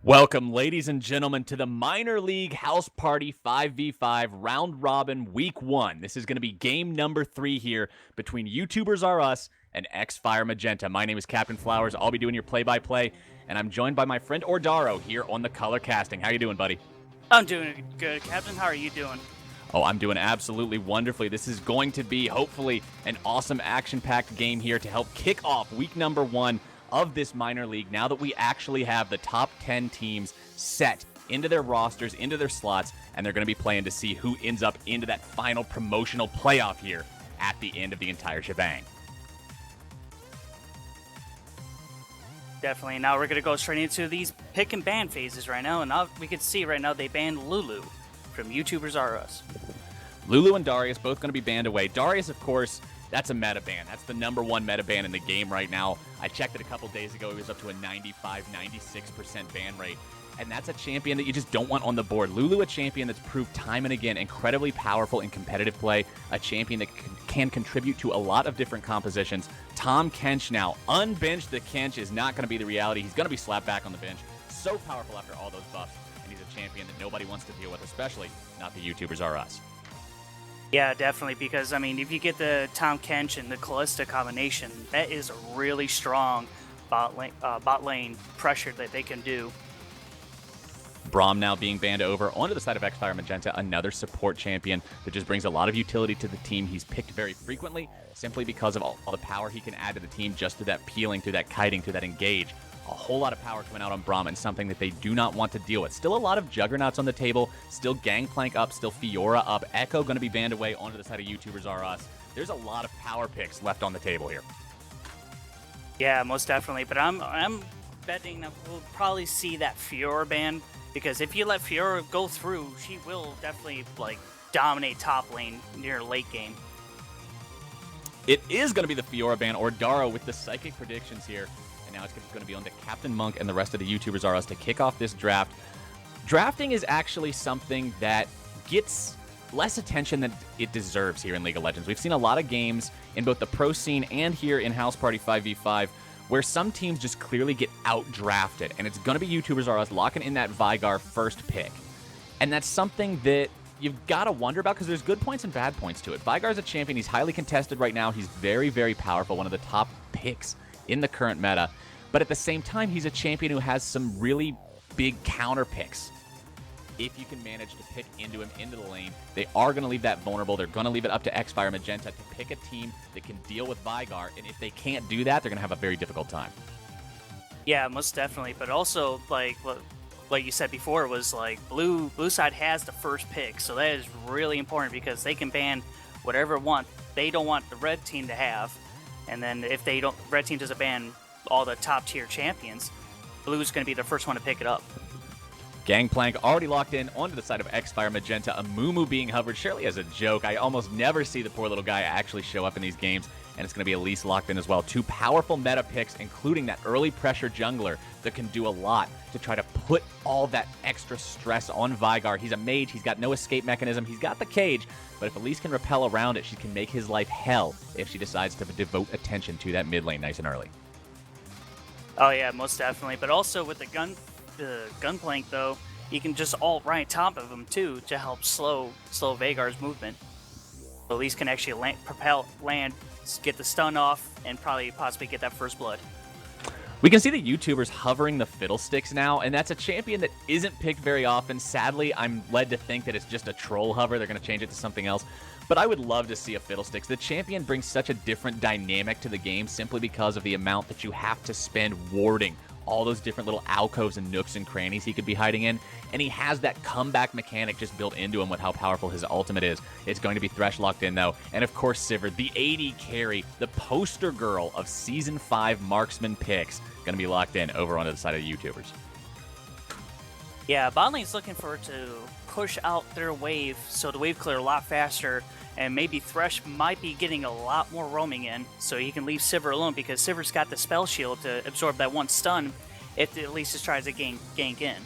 Welcome, ladies and gentlemen, to the Minor League House Party 5v5 Round Robin Week 1. This is going to be game number 3 here between YouTubers Are Us and XFire Magenta. My name is Captain Flowers. I'll be doing your play-by-play, and I'm joined by my friend Ordaro here on the color casting. How you doing, buddy? I'm doing good, Captain. How are you doing? Oh, I'm doing absolutely wonderfully. This is going to be, hopefully, an awesome action-packed game here to help kick off week number 1 of this minor league, now that we actually have the top 10 teams set into their rosters, into their slots, and they're going to be playing to see who ends up into that final promotional playoff here at the end of the entire shebang. Definitely. Now we're going to go straight into these pick and ban phases right now, and now we can see right now they banned Lulu from YouTubers Are Us. Lulu and Darius both going to be banned away. Darius, of course, that's a meta ban. That's the #1 meta ban in the game right now. I checked it a couple days ago. It was up to a 95, 96% ban rate. And that's a champion that you just don't want on the board. Lulu, a champion that's proved time and again incredibly powerful in competitive play. A champion that can contribute to a lot of different compositions. Tom Kench now. Unbenched the Kench is not going to be the reality. He's going to be slapped back on the bench. So powerful after all those buffs. And he's a champion that nobody wants to deal with, especially not the YouTubers Are Us. Yeah, definitely, because, I mean, if you get the Tom Kench and the Callista combination, that is a really strong bot lane pressure that they can do. Braum now being banned over onto the side of XFire Magenta, another support champion that just brings a lot of utility to the team. He's picked very frequently simply because of all the power he can add to the team just through that peeling, through that kiting, through that engage. A whole lot of power coming out on Braum and something that they do not want to deal with. Still a lot of Juggernauts on the table, still Gangplank up, still Fiora up. Echo going to be banned away onto the side of YouTubers Are Us. There's a lot of power picks left on the table here. Yeah, most definitely, but I'm betting that we'll probably see that Fiora ban, because if you let Fiora go through, she will definitely dominate top lane near late game. It is going to be the Fiora ban or Daro with the psychic predictions here. And now it's going to be on to Captain Monk and the rest of the YouTubers Are Us to kick off this draft. Drafting is actually something that gets less attention than it deserves here in League of Legends. We've seen a lot of games in both the pro scene and here in House Party 5v5 where some teams just clearly get out-drafted. And it's going to be YouTubers Are Us locking in that Veigar first pick. And that's something that you've got to wonder about because there's good points and bad points to it. Veigar's a champion. He's highly contested right now. He's very, very powerful. One of the top picks in the current meta, but at the same time, he's a champion who has some really big counter picks. If you can manage to pick into him into the lane, they are going to leave that vulnerable. They're going to leave it up to XFire Magenta to pick a team that can deal with Veigar, and if they can't do that, they're going to have a very difficult time. Yeah, most definitely, but also, like you said before, was blue side has the first pick, so that is really important because they can ban whatever they don't want the red team to have. And then if red team doesn't ban all the top tier champions, blue's going to be the first one to pick it up. Gangplank already locked in onto the side of XFire Magenta. A Mumu being hovered surely as a joke. I almost never see the poor little guy actually show up in these games, and it's going to be Elise locked in as well. Two powerful meta picks, including that early pressure jungler that can do a lot to try to put all that extra stress on Veigar. He's a mage. He's got no escape mechanism. He's got the cage, but if Elise can repel around it, she can make his life hell if she decides to devote attention to that mid lane nice and early. Oh yeah, most definitely. But also with the Gunplank though, you can just ult right top of him too to help slow Veigar's movement. So Elise can actually land, get the stun off, and possibly get that first blood. We can see the YouTubers hovering the Fiddlesticks now, and that's a champion that isn't picked very often. Sadly, I'm led to think that it's just a troll hover. They're going to change it to something else. But I would love to see a Fiddlesticks. The champion brings such a different dynamic to the game simply because of the amount that you have to spend warding all those different little alcoves and nooks and crannies he could be hiding in. And he has that comeback mechanic just built into him with how powerful his ultimate is. It's going to be Thresh locked in, though. And of course, Sivir, the AD carry, the poster girl of Season 5 marksman picks, going to be locked in over onto the side of the YouTubers. Yeah, bot lane's looking for to push out their wave, so the wave clear a lot faster, and maybe Thresh might be getting a lot more roaming in, so he can leave Sivir alone, because Sivir's got the spell shield to absorb that one stun if at least tries to gank in.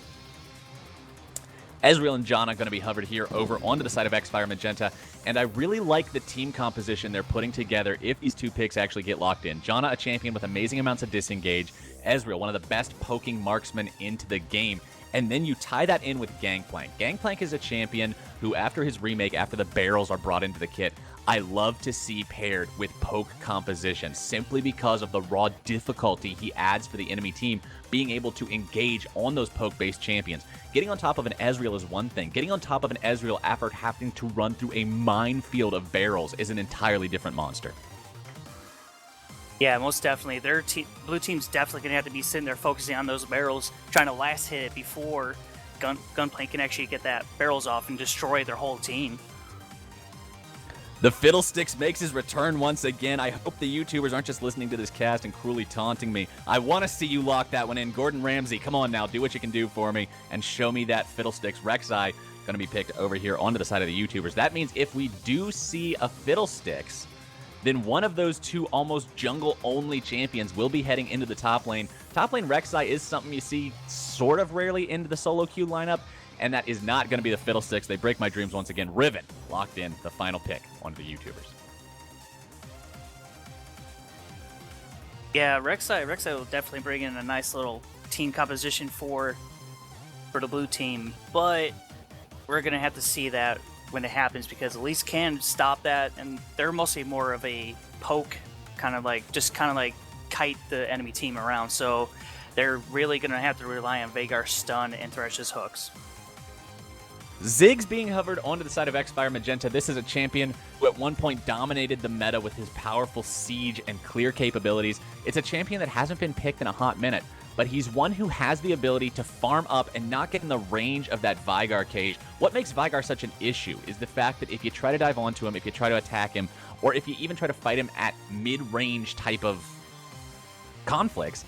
Ezreal and Janna going to be hovered here over onto the side of XFire Magenta, and I really like the team composition they're putting together if these two picks actually get locked in. Janna, a champion with amazing amounts of disengage. Ezreal, one of the best poking marksmen into the game. And then you tie that in with Gangplank. Gangplank is a champion who, after his remake, after the barrels are brought into the kit, I love to see paired with poke composition, simply because of the raw difficulty he adds for the enemy team being able to engage on those poke-based champions. Getting on top of an Ezreal is one thing. Getting on top of an Ezreal after having to run through a minefield of barrels is an entirely different monster. Yeah, most definitely. Blue team's definitely going to have to be sitting there focusing on those barrels, trying to last hit it before Gunplank can actually get that barrels off and destroy their whole team. The Fiddlesticks makes his return once again. I hope the YouTubers aren't just listening to this cast and cruelly taunting me. I want to see you lock that one in. Gordon Ramsay, come on now, do what you can do for me and show me that Fiddlesticks. Rek'Sai going to be picked over here onto the side of the YouTubers. That means if we do see a Fiddlesticks, then one of those two almost jungle-only champions will be heading into the top lane. Top lane Rek'Sai is something you see sort of rarely into the solo queue lineup, and that is not going to be the Fiddlesticks. They break my dreams once again. Riven locked in the final pick onto the YouTubers. Yeah, Rek'Sai will definitely bring in a nice little team composition for the blue team, but we're going to have to see that when it happens, because Elise can stop that, and they're mostly more of a poke, kind of like kite the enemy team around, so they're really going to have to rely on Veigar's stun and Thresh's hooks. Ziggs being hovered onto the side of XFire Magenta. This is a champion who at one point dominated the meta with his powerful siege and clear capabilities. It's a champion that hasn't been picked in a hot minute, but he's one who has the ability to farm up and not get in the range of that Veigar cage. What makes Veigar such an issue is the fact that if you try to dive onto him, if you try to attack him, or if you even try to fight him at mid-range type of conflicts,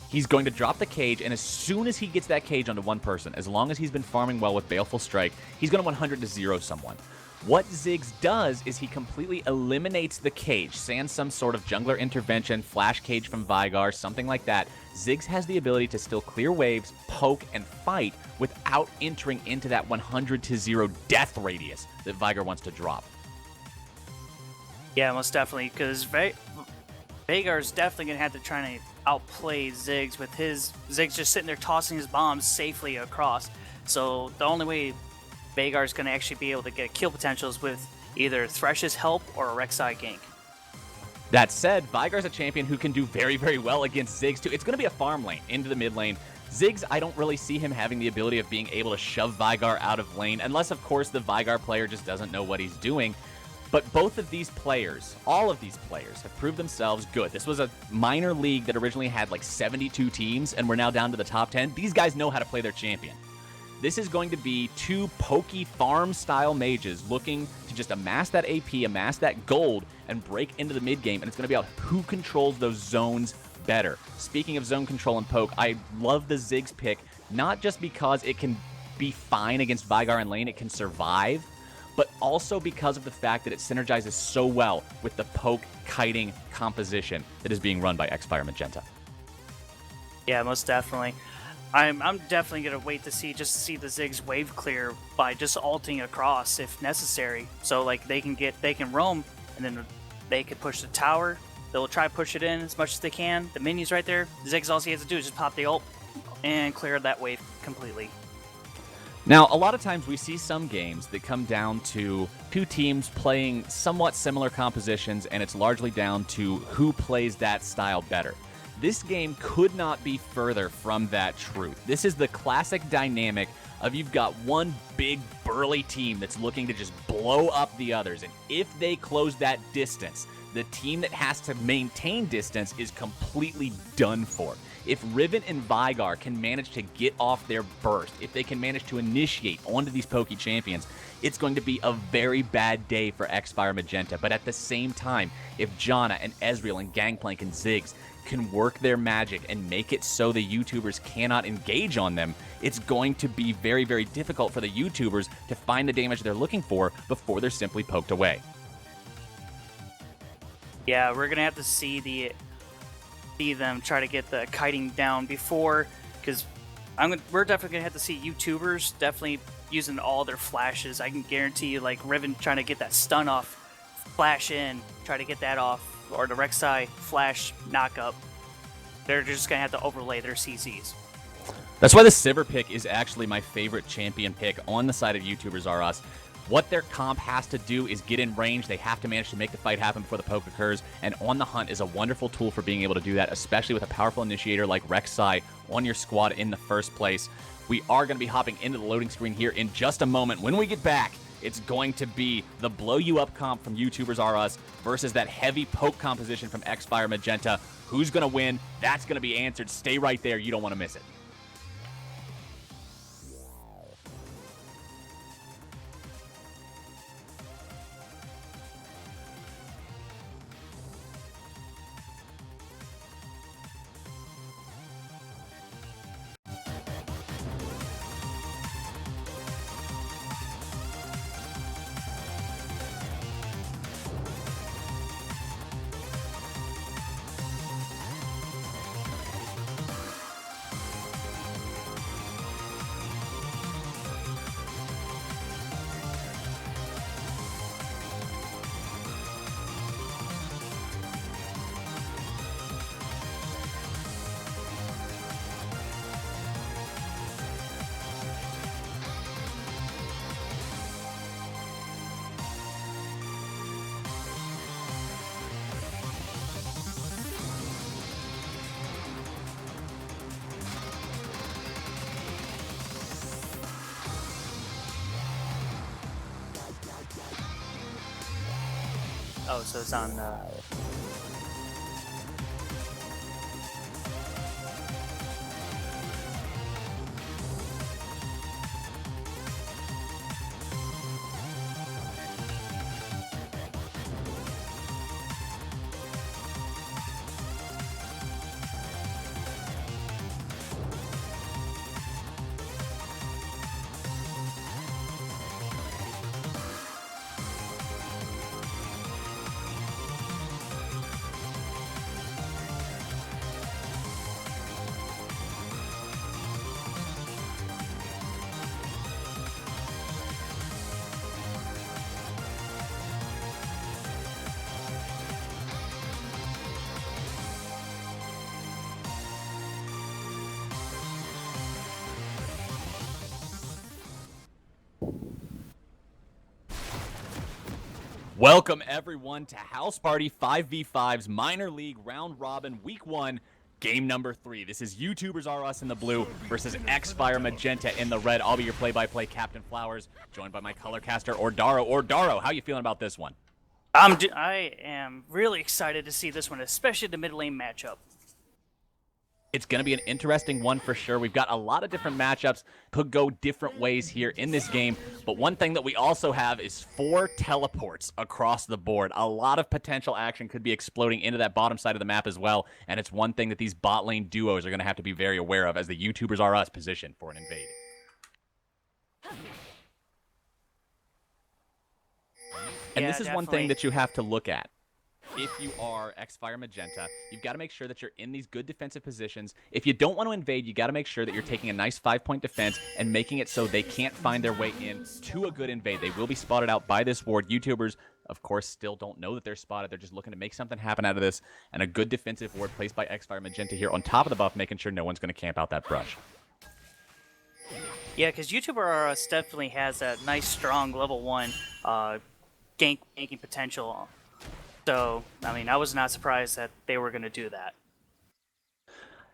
he's going to drop the cage, and as soon as he gets that cage onto one person, as long as he's been farming well with Baleful Strike, he's going to 100-0 someone. What Ziggs does is he completely eliminates the cage, sans some sort of jungler intervention, flash cage from Veigar, something like that. Ziggs has the ability to still clear waves, poke, and fight without entering into that 100-0 death radius that Veigar wants to drop. Yeah, most definitely, because Veigar's definitely going to have to try to outplay Ziggs with his Ziggs just sitting there tossing his bombs safely across. So the only way Veigar's going to actually be able to get kill potentials with either Thresh's help or a Rek'Sai gank. That said, Veigar's a champion who can do very, very well against Ziggs too. It's going to be a farm lane into the mid lane. Ziggs, I don't really see him having the ability of being able to shove Veigar out of lane, unless of course the Veigar player just doesn't know what he's doing. But both of these players, all of these players, have proved themselves good. This was a minor league that originally had like 72 teams, and we're now down to the top 10. These guys know how to play their champion. This is going to be two pokey farm-style mages looking to just amass that AP, amass that gold, and break into the mid-game, and it's going to be about who controls those zones better. Speaking of zone control and poke, I love the Ziggs pick, not just because it can be fine against Veigar in lane, it can survive, but also because of the fact that it synergizes so well with the poke kiting composition that is being run by XFire Magenta. Yeah, most definitely. I'm definitely gonna wait to see the Ziggs wave clear by just ulting across if necessary. So like they can roam, and then they can push the tower. They'll try to push it in as much as they can. The minions right there. Ziggs, all he has to do is just pop the ult and clear that wave completely. Now, a lot of times we see some games that come down to two teams playing somewhat similar compositions, and it's largely down to who plays that style better. This game could not be further from that truth. This is the classic dynamic of you've got one big burly team that's looking to just blow up the others, and if they close that distance, the team that has to maintain distance is completely done for. If Riven and Veigar can manage to get off their burst, if they can manage to initiate onto these pokey champions, it's going to be a very bad day for XFire Magenta. But at the same time, if Janna and Ezreal and Gangplank and Ziggs can work their magic and make it so the YouTubers cannot engage on them, it's going to be very, very difficult for the YouTubers to find the damage they're looking for before they're simply poked away. Yeah, we're gonna have to see them try to get the kiting down before, because we're definitely gonna have to see YouTubers definitely using all their flashes. I can guarantee you, like Riven trying to get that stun off, flash in, try to get that off, or the Rek'Sai flash knock up. They're just gonna have to overlay their CCs. That's why the Sivir pick is actually my favorite champion pick on the side of YouTubers R Us. What their comp has to do is get in range. They have to manage to make the fight happen before the poke occurs, and On the Hunt is a wonderful tool for being able to do that, especially with a powerful initiator like Rek'Sai on your squad in the first place. We are going to be hopping into the loading screen here in just a moment. When we get back, it's going to be the blow you up comp from YouTubers R Us versus that heavy poke composition from XFire Magenta. Who's going to win? That's going to be answered. Stay right there. You don't want to miss it. Oh, so it's on. Welcome, everyone, to House Party 5v5's Minor League Round Robin Week 1, Game Number 3. This is YouTubers R Us in the blue versus XFire Magenta in the red. I'll be your play-by-play Captain Flowers, joined by my color caster, Ordaro. Ordaro, how you feeling about this one? I am really excited to see this one, especially the mid lane matchup. It's going to be an interesting one for sure. We've got a lot of different matchups, could go different ways here in this game, but one thing that we also have is 4 teleports across the board. A lot of potential action could be exploding into that bottom side of the map as well, and it's one thing that these bot lane duos are going to have to be very aware of as the YouTubers R Us position for an invade. And Yeah, this is one definitely. thing that you have to look at. If you are XFire Magenta, you've got to make sure that you're in these good defensive positions. If you don't want to invade, you got to make sure that you're taking a nice 5-point defense and making it so they can't find their way in to a good invade. They will be spotted out by this ward. YouTubers, of course, still don't know that they're spotted. They're just looking to make something happen out of this. And a good defensive ward placed by XFire Magenta here on top of the buff, making sure no one's going to camp out that brush. Yeah, because YouTuber R Us definitely has that nice, strong level 1 ganking potential. So, I mean, I was not surprised that they were going to do that.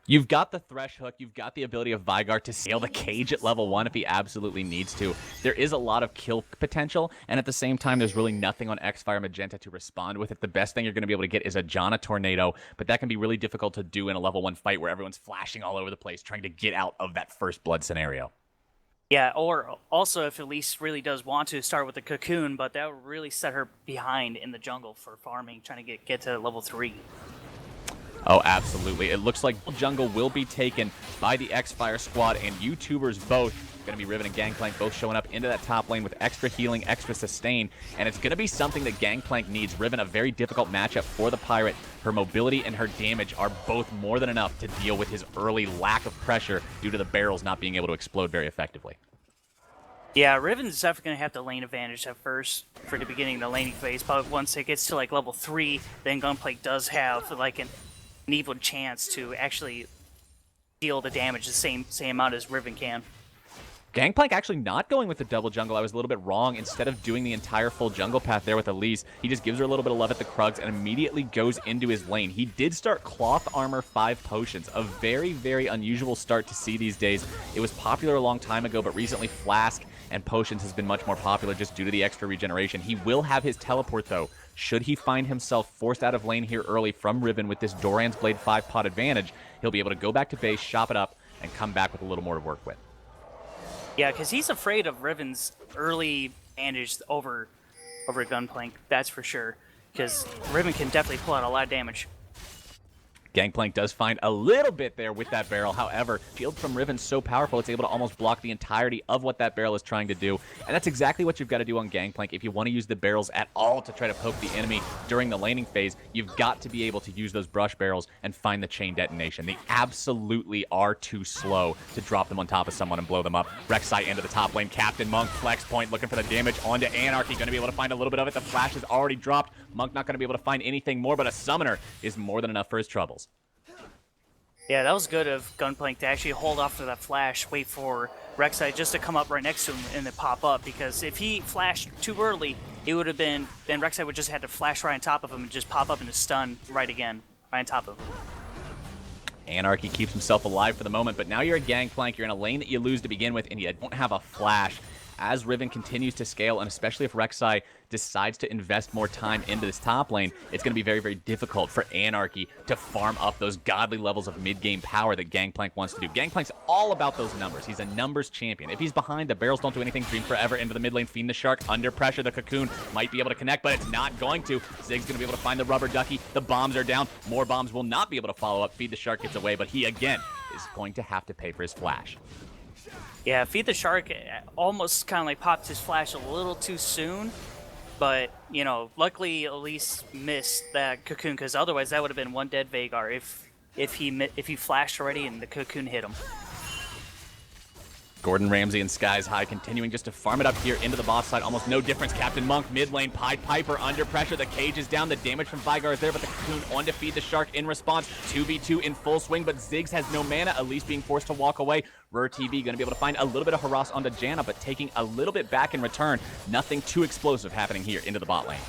You've got the Thresh Hook, you've got the ability of Vigard to scale the cage at level 1 if he absolutely needs to. There is a lot of kill potential, and at the same time, there's really nothing on XFire Magenta to respond with it. The best thing you're going to be able to get is a Janna Tornado, but that can be really difficult to do in a level 1 fight where everyone's flashing all over the place, trying to get out of that first blood scenario. Yeah, or also if Elise really does want to start with the Cocoon, but that would really set her behind in the jungle for farming, trying to get to level 3. Oh, absolutely. It looks like jungle will be taken by the XFire squad, and YouTubers both going to be Riven and Gangplank both showing up into that top lane with extra healing, extra sustain, and it's going to be something that Gangplank needs. Riven, a very difficult matchup for the Pirate. Her mobility and her damage are both more than enough to deal with his early lack of pressure due to the barrels not being able to explode very effectively. Yeah, Riven's definitely going to have the lane advantage at first for the beginning of the laning phase, but once it gets to like level 3, then Gunplank does have like an even chance to actually deal the damage the same amount as Riven can. Gangplank actually not going with the double jungle. I was a little bit wrong. Instead of doing the entire full jungle path there with Elise, he just gives her a little bit of love at the Krugs and immediately goes into his lane. He did start Cloth Armor 5 Potions, a very, very unusual start to see these days. It was popular a long time ago, but recently Flask and Potions has been much more popular just due to the extra regeneration. He will have his teleport, though. Should he find himself forced out of lane here early from Riven with this Doran's Blade 5-pot advantage, he'll be able to go back to base, shop it up, and come back with a little more to work with. Yeah, because he's afraid of Riven's early advantage over Gunplank, that's for sure. Because Riven can definitely pull out a lot of damage. Gangplank does find a little bit there with that barrel. However, shield from Riven's so powerful, it's able to almost block the entirety of what that barrel is trying to do. And that's exactly what you've got to do on Gangplank. If you want to use the barrels at all to try to poke the enemy during the laning phase, you've got to be able to use those brush barrels and find the chain detonation. They absolutely are too slow to drop them on top of someone and blow them up. Rek'Sai into the top lane. Captain Monk, flex point, looking for the damage onto Anarchy. Going to be able to find a little bit of it. The flash is already dropped. Monk not going to be able to find anything more, but a summoner is more than enough for his troubles. Yeah, that was good of Gunplank to actually hold off to that flash, wait for Rek'Sai just to come up right next to him and then pop up, because if he flashed too early, it would have been, then Rek'Sai would just have to flash right on top of him and just pop up into stun right on top of him. Anarchy keeps himself alive for the moment, but now you're a Gangplank, you're in a lane that you lose to begin with, and you don't have a flash. As Riven continues to scale, and especially if Rek'Sai decides to invest more time into this top lane, it's going to be very, very difficult for Anarchy to farm up those godly levels of mid-game power that Gangplank wants to do. Gangplank's all about those numbers. He's a numbers champion. If he's behind, the barrels don't do anything. Dream Forever into the mid lane. Fiend the Shark under pressure. The Cocoon might be able to connect, but it's not going to. Zig's going to be able to find the rubber ducky. The bombs are down. More bombs will not be able to follow up. Feed the Shark gets away, but he, again, is going to have to pay for his flash. Yeah, Feed the Shark almost kind of like popped his flash a little too soon, but, you know, luckily Elise missed that Cocoon, because otherwise that would have been one dead Veigar if he flashed already and the Cocoon hit him. Gordon Ramsay and Skies High continuing just to farm it up here into the boss side. Almost no difference. Captain Monk, mid lane, Pied Piper under pressure. The cage is down. The damage from Veigar is there, but the Cocoon on to Feed the Shark in response. 2v2 in full swing, but Ziggs has no mana, at least being forced to walk away. Rur TV going to be able to find a little bit of harass onto Janna, but taking a little bit back in return. Nothing too explosive happening here into the bot lane.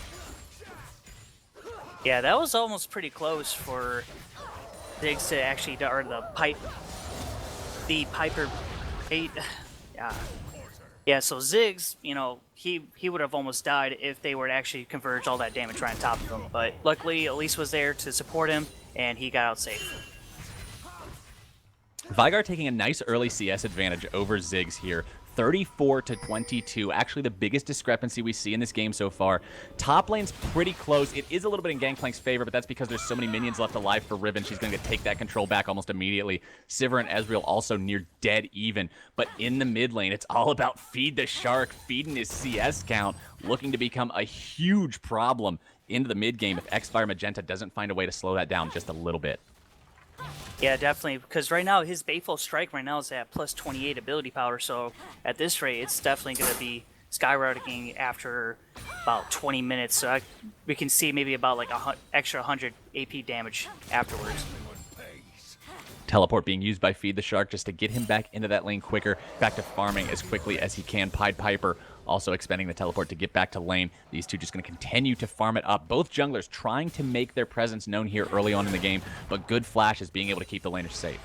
Yeah, that was almost pretty close for Ziggs to actually, or the Piper 8. Yeah, so Ziggs, you know, he would have almost died if they were to actually converge all that damage right on top of him. But luckily, Elise was there to support him, and he got out safe. Veigar taking a nice early CS advantage over Ziggs here. 34-22, actually the biggest discrepancy we see in this game so far. Top lane's pretty close. It is a little bit in Gangplank's favor, but that's because there's so many minions left alive for Riven. She's going to take that control back almost immediately. Sivir and Ezreal also near dead even. But in the mid lane, it's all about Feed the Shark, feeding his CS count, looking to become a huge problem into the mid game if XFire Magenta doesn't find a way to slow that down just a little bit. Yeah, definitely, because right now his Baleful Strike right now is at plus 28 ability power, so at this rate it's definitely going to be skyrocketing after about 20 minutes, so we can see maybe about like extra 100 AP damage afterwards. Teleport being used by Feed the Shark just to get him back into that lane quicker, back to farming as quickly as he can. Pied Piper also expending the teleport to get back to lane. These two just going to continue to farm it up. Both junglers trying to make their presence known here early on in the game, but good Flash is being able to keep the laners safe.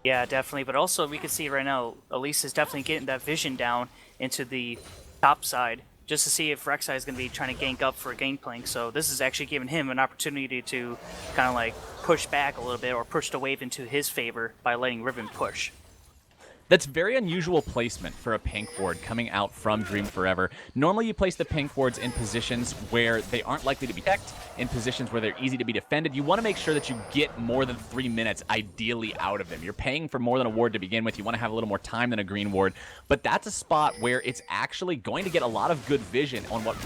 Yeah, definitely, but also we can see right now, Elise is definitely getting that vision down into the top side, just to see if Rek'Sai is going to be trying to gank up for a Gangplank, so this is actually giving him an opportunity to kind of like push back a little bit, or push the wave into his favor by letting Riven push. That's very unusual placement for a pink ward coming out from Dream Forever. Normally you place the pink wards in positions where they aren't likely to be checked, in positions where they're easy to be defended. You want to make sure that you get more than 3 minutes ideally out of them. You're paying for more than a ward to begin with. You want to have a little more time than a green ward, but that's a spot where it's actually going to get a lot of good vision on what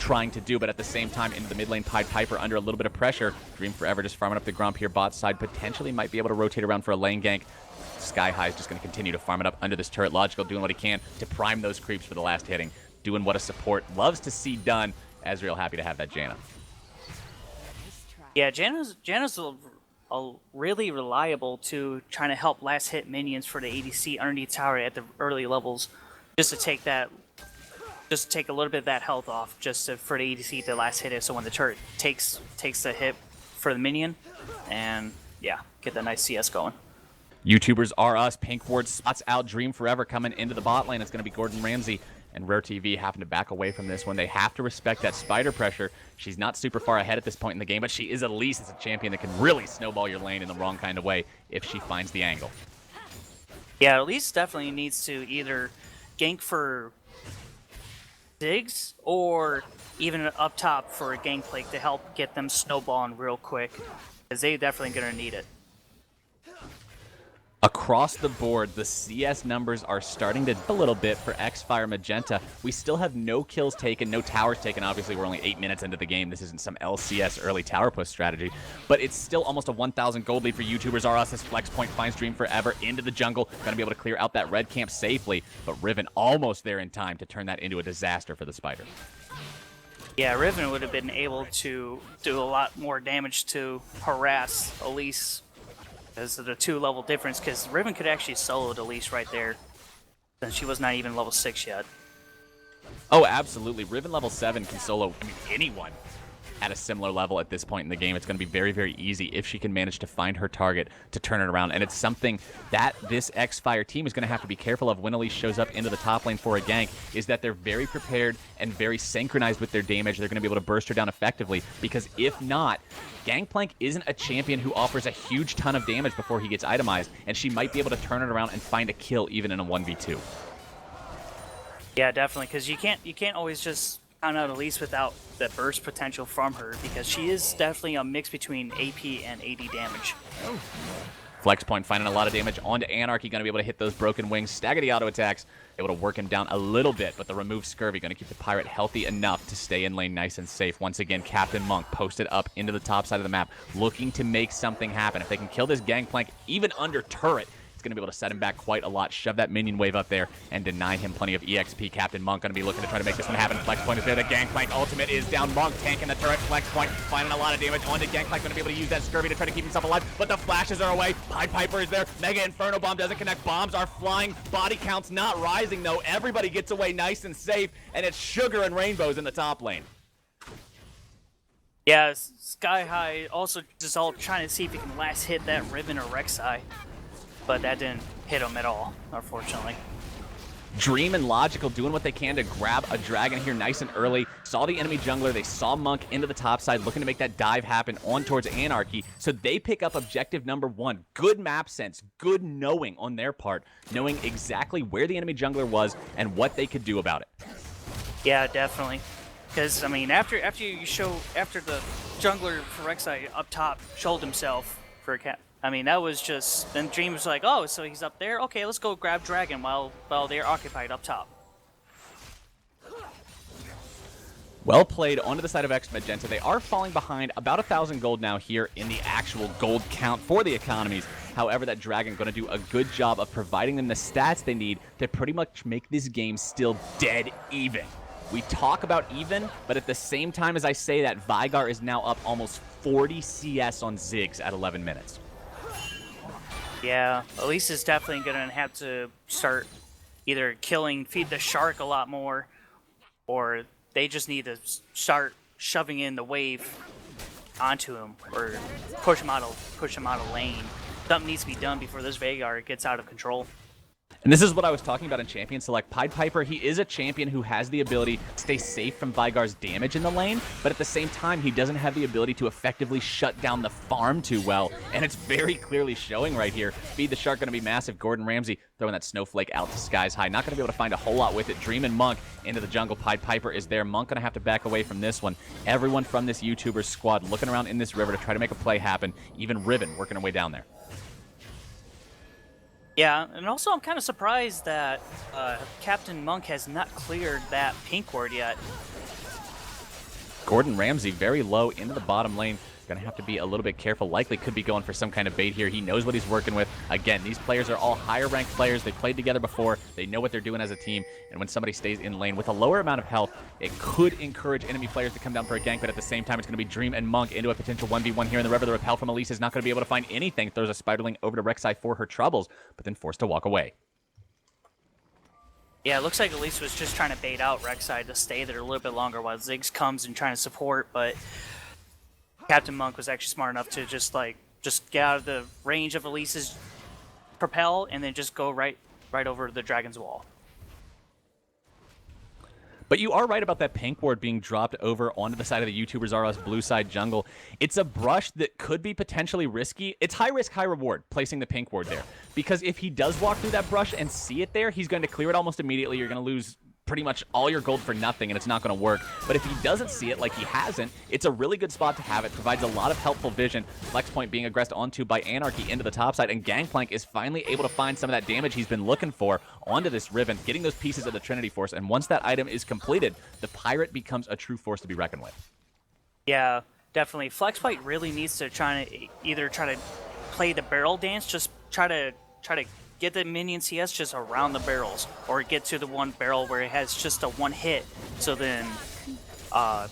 trying to do, but at the same time into the mid lane. Pied Piper under a little bit of pressure. Dream Forever just farming up the Gromp here bot side, potentially might be able to rotate around for a lane gank. Sky High is just going to continue to farm it up under this turret. Logical doing what he can to prime those creeps for the last hitting. Doing what a support loves to see done. Ezreal happy to have that Janna. Yeah, Janna's a really reliable to trying to help last hit minions for the ADC underneath tower at the early levels, just to take a little bit of that health off, for the ADC to last hit it. So when the turret takes the hit for the minion, and yeah, get that nice CS going. YouTubers are us. Pink Ward spots out Dream Forever coming into the bot lane. It's going to be Gordon Ramsay. And Rare TV happen to back away from this one. They have to respect that spider pressure. She's not super far ahead at this point in the game, but she is at least as a champion that can really snowball your lane in the wrong kind of way if she finds the angle. Yeah, Elise definitely needs to either gank for Ziggs or even up top for a Gangplank to help get them snowballing real quick, because they definitely going to need it. Across the board, the CS numbers are starting to dip a little bit for XFire Magenta. We still have no kills taken, no towers taken. Obviously, we're only 8 minutes into the game. This isn't some LCS early tower push strategy, but it's still almost a 1,000 gold lead for YouTubers R Us as Flex Point finds Dream Forever into the jungle. Going to be able to clear out that red camp safely, but Riven almost there in time to turn that into a disaster for the Spider. Yeah, Riven would have been able to do a lot more damage to harass Elise because of the 2-level difference, because Riven could actually solo Elise right there, since she was not even level 6 yet. Oh, absolutely. Riven level 7 can solo anyone at a similar level at this point in the game. It's going to be very, very easy if she can manage to find her target to turn it around. And it's something that this XFire team is going to have to be careful of when Elise shows up into the top lane for a gank, is that they're very prepared and very synchronized with their damage. They're going to be able to burst her down effectively, because if not, Gangplank isn't a champion who offers a huge ton of damage before he gets itemized, and she might be able to turn it around and find a kill even in a 1v2. Yeah, definitely, because you can't always just count out Elise without the burst potential from her, because she is definitely a mix between AP and AD damage. Flex Point finding a lot of damage onto Anarchy, going to be able to hit those broken wings, stagger the auto attacks, able to work him down a little bit, but the remove Scurvy going to keep the Pirate healthy enough to stay in lane nice and safe. Once again, Captain Monk posted up into the top side of the map, looking to make something happen. If they can kill this Gangplank, even under turret, going to be able to set him back quite a lot, shove that minion wave up there, and deny him plenty of EXP. Captain Monk going to be looking to try to make this one happen. Flex Point is there. The Gangplank ultimate is down. Monk tanking the turret. Flex Point finding a lot of damage onto Gangplank. Going to be able to use that Scurvy to try to keep himself alive, but the flashes are away. Pied Piper is there. Mega Inferno Bomb doesn't connect. Bombs are flying. Body count's not rising, though. Everybody gets away nice and safe, and it's Sugar and Rainbows in the top lane. Yeah, Sky High also just all trying to see if he can last hit that Riven or Rek'Sai, but that didn't hit him at all, unfortunately. Dream and Logical doing what they can to grab a dragon here nice and early. Saw the enemy jungler. They saw Monk into the top side, looking to make that dive happen on towards Anarchy. So they pick up objective number 1. Good map sense, good knowing on their part, knowing exactly where the enemy jungler was and what they could do about it. Yeah, definitely. Because, I mean, after the jungler for Rek'Sai up top showed himself for a cat, I mean, that was just, then Dream was like, oh, so he's up there? Okay, let's go grab Dragon while they're occupied up top. Well played onto the side of X Magenta. They are falling behind about 1,000 gold now here in the actual gold count for the economies. However, that Dragon going to do a good job of providing them the stats they need to pretty much make this game still dead even. We talk about even, but at the same time as I say that, Veigar is now up almost 40 CS on Ziggs at 11 minutes. Yeah, Elise is definitely going to have to start either feed the shark a lot more, or they just need to start shoving in the wave onto him, or push him out of lane. Something needs to be done before this Veigar gets out of control. And this is what I was talking about in Champion Select. Pied Piper, he is a champion who has the ability to stay safe from Veigar's damage in the lane, but at the same time, he doesn't have the ability to effectively shut down the farm too well, and it's very clearly showing right here. Feed the Shark going to be massive. Gordon Ramsay throwing that Snowflake out to skies high. Not going to be able to find a whole lot with it. Dream and Monk into the jungle. Pied Piper is there. Monk going to have to back away from this one. Everyone from this YouTuber squad looking around in this river to try to make a play happen. Even Riven working her way down there. Yeah, and also I'm kind of surprised that Captain Monk has not cleared that pink ward yet. Gordon Ramsay very low into the bottom lane. Going to have to be a little bit careful. Likely could be going for some kind of bait here. He knows what he's working with. Again, these players are all higher ranked players. They played together before. They know what they're doing as a team. And when somebody stays in lane with a lower amount of health, it could encourage enemy players to come down for a gank. But at the same time, it's going to be Dream and Monk into a potential 1v1 here in the river. The repel from Elise is not going to be able to find anything. Throws a Spiderling over to Rek'Sai for her troubles, but then forced to walk away. Yeah, it looks like Elise was just trying to bait out Rek'Sai to stay there a little bit longer while Ziggs comes and trying to support, but Captain Monk was actually smart enough to just get out of the range of Elise's propel and then just go right over the Dragon's Wall. But you are right about that pink ward being dropped over onto the side of the YouTubers R Us blue side jungle. It's a brush that could be potentially risky. It's high risk, high reward, placing the pink ward there. Because if he does walk through that brush and see it there, he's going to clear it almost immediately. You're going to lose pretty much all your gold for nothing, and it's not going to work. But if he doesn't see it like he hasn't, it's a really good spot to have it. Provides a lot of helpful vision. Flex point being aggressed onto by Anarchy into the top side, and Gangplank is finally able to find some of that damage he's been looking for onto this Riven, getting those pieces of the Trinity Force, and once that item is completed, the Pirate becomes a true force to be reckoned with. Yeah, definitely. Flex point really needs to either try to play the barrel dance, just try to get the minion CS just around the barrels, or get to the one barrel where it has just a one hit, so then so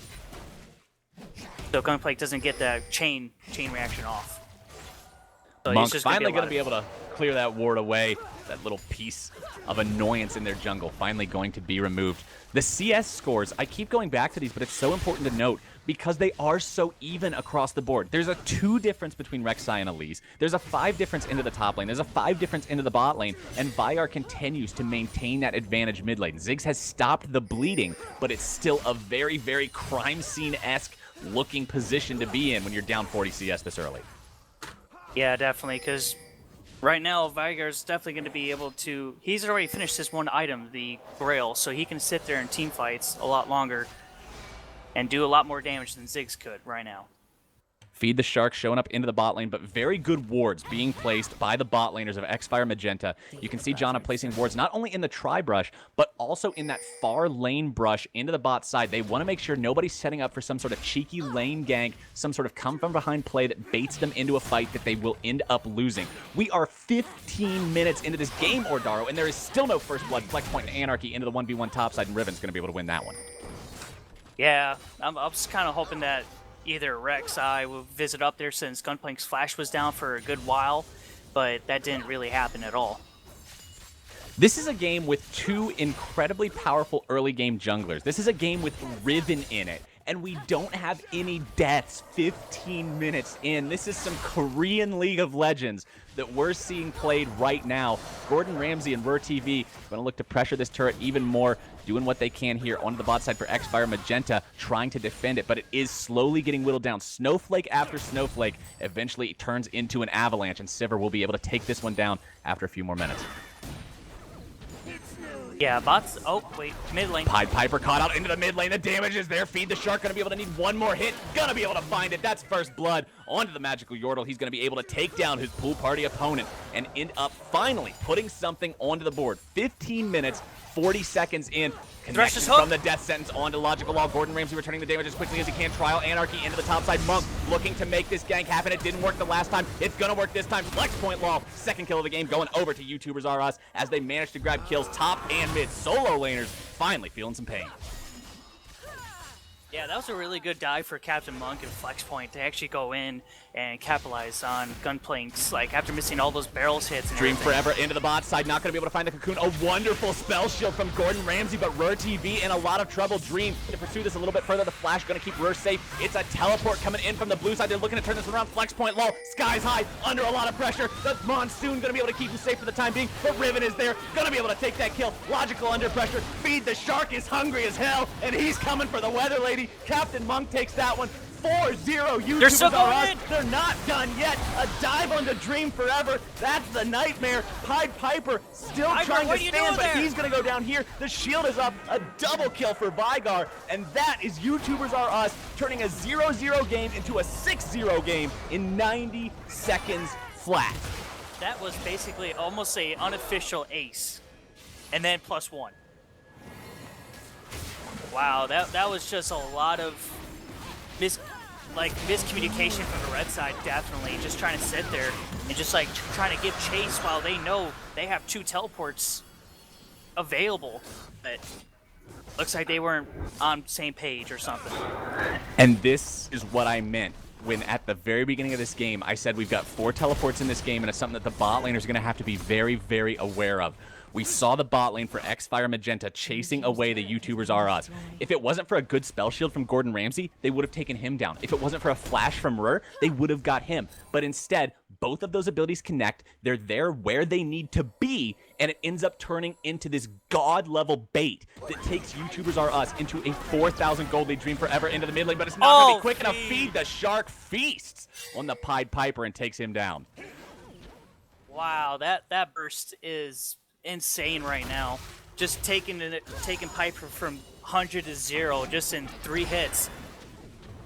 Gunplank doesn't get the chain reaction off. So Monk's finally going to be able to clear that ward away. That little piece of annoyance in their jungle finally going to be removed. The CS scores, I keep going back to these, but it's so important to note because they are so even across the board. There's a 2 difference between Rek'Sai and Elise. There's a 5 difference into the top lane. There's a 5 difference into the bot lane. And Vyar continues to maintain that advantage mid lane. Ziggs has stopped the bleeding, but it's still a very, very crime scene-esque looking position to be in when you're down 40 CS this early. Yeah, definitely, because right now, Vygar's definitely going to be able to... He's already finished his one item, the Grail, so he can sit there in team fights a lot longer and do a lot more damage than Ziggs could right now. Feed the Shark showing up into the bot lane, but very good wards being placed by the bot laners of XFire Magenta. You can see Janna placing wards not only in the tri-brush, but also in that far lane brush into the bot side. They want to make sure nobody's setting up for some sort of cheeky lane gank, some sort of come-from-behind play that baits them into a fight that they will end up losing. We are 15 minutes into this game, Ordaro, and there is still no first blood. Flex point and Anarchy into the 1v1 topside, and Riven's going to be able to win that one. Yeah, I'm just kind of hoping that either Rek'Sai will visit up there since Gunplank's flash was down for a good while, but that didn't really happen at all. This is a game with 2 incredibly powerful early game junglers. This is a game with Riven in it, and we don't have any deaths 15 minutes in. This is some Korean League of Legends that we're seeing played right now. Gordon Ramsay and RurTV going to look to pressure this turret even more, doing what they can here onto the bot side for XFire Magenta, trying to defend it, but it is slowly getting whittled down. Snowflake after snowflake eventually turns into an avalanche, and Sivir will be able to take this one down after a few more minutes. Yeah, bots. Oh, wait, mid lane. Pied Piper caught out into the mid lane. The damage is there. Feed the Shark. Gonna be able to need one more hit. Gonna be able to find it. That's first blood onto the magical Yordle. He's gonna be able to take down his pool party opponent and end up finally putting something onto the board. 15 minutes, 40 seconds in. Connection from the death sentence onto logical wall. Gordon Ramsay returning the damage as quickly as he can. Trial Anarchy into the top side. Monk looking to make this gank happen. It didn't work the last time. It's gonna work this time. Flex point law. Second kill of the game going over to YouTubers R Us as they manage to grab kills top and mid. Solo laners finally feeling some pain. Yeah, that was a really good dive for Captain Monk and Flex Point to actually go in and capitalize on Gunplank's, like, after missing all those barrels hits and Dream everything. forever into the bot side, not going to be able to find the cocoon. A wonderful spell shield from Gordon Ramsay, but RurTV in a lot of trouble. Dream to pursue this a little bit further. The flash going to keep Rur safe. It's a teleport coming in from the blue side. They're looking to turn this around. Flex point low, skies high, under a lot of pressure. The Monsoon going to be able to keep him safe for the time being, but Riven is there, going to be able to take that kill. Logical under pressure. Feed the Shark is hungry as hell, and he's coming for the weather lady. Captain Monk takes that one. 4-0 YouTubers. They're still going are in. They're not done yet. A dive onto Dream forever. That's the nightmare. Pied Piper still trying to stand, but he's going to go down here. The shield is up. A double kill for Vygar. And that is YouTubers R Us turning a 0-0 game into a 6-0 game in 90 seconds flat. That was basically almost a unofficial ace. And then +1. Wow, that was just a lot of miscommunication from the red side, definitely. Just trying to sit there and just like trying to give chase while they know they have 2 teleports available. But looks like they weren't on the same page or something. And this is what I meant when at the very beginning of this game, I said we've got 4 teleports in this game, and it's something that the bot laners are going to have to be very, very aware of. We saw the bot lane for XFire Magenta chasing away the YouTubers R Us. If it wasn't for a good spell shield from Gordon Ramsay, they would have taken him down. If it wasn't for a flash from Rur, they would have got him. But instead, both of those abilities connect. They're there where they need to be, and it ends up turning into this god-level bait that takes YouTubers R Us into a 4,000 gold lead. Dream forever into the mid lane, but it's not going to be quick enough. Feed the Shark feasts on the Pied Piper and takes him down. Wow, that burst is insane right now. Just taking Piper from 100 to 0 just in 3 hits.